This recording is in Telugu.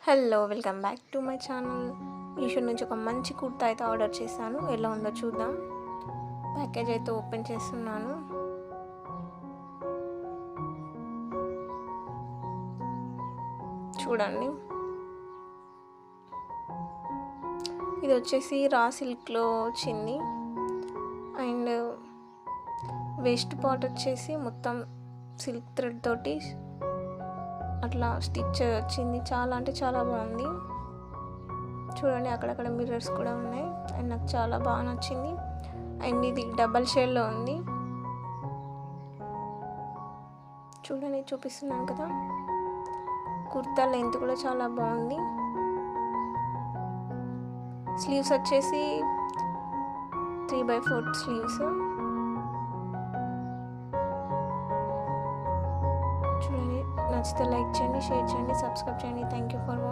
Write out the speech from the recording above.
Hello welcome back to my channel. Meesho నుంచి ఒక మంచి కుర్తా అయితే ఆర్డర్ చేశాను. ఎలా ఉందో చూద్దాం. ప్యాకేజ్ అయితే ఓపెన్ చేస్తున్నాను. చూడండి, ఇది వచ్చేసి రా సిల్క్లో వచ్చింది. అండ్ వేస్ట్ పార్ట్ వచ్చేసి మొత్తం సిల్క్ థ్రెడ్ తోటి అట్లా స్టిచ్ వచ్చింది. చాలా అంటే చాలా బాగుంది. చూడండి, అక్కడక్కడ మిర్రర్స్ కూడా ఉన్నాయి. అండ్ నాకు చాలా బాగా నచ్చింది. అండ్ ఇది డబల్ షేడ్లో ఉంది. చూడండి, చూపిస్తున్నాను కదా. కుర్తా లెంత్ కూడా చాలా బాగుంది. స్లీవ్స్ వచ్చేసి 3/4 స్లీవ్స్. చూడండి, నచ్చితే లైక్ చేయండి, షేర్ చేయండి, సబ్స్క్రైబ్ చేయండి. Thank you for watching.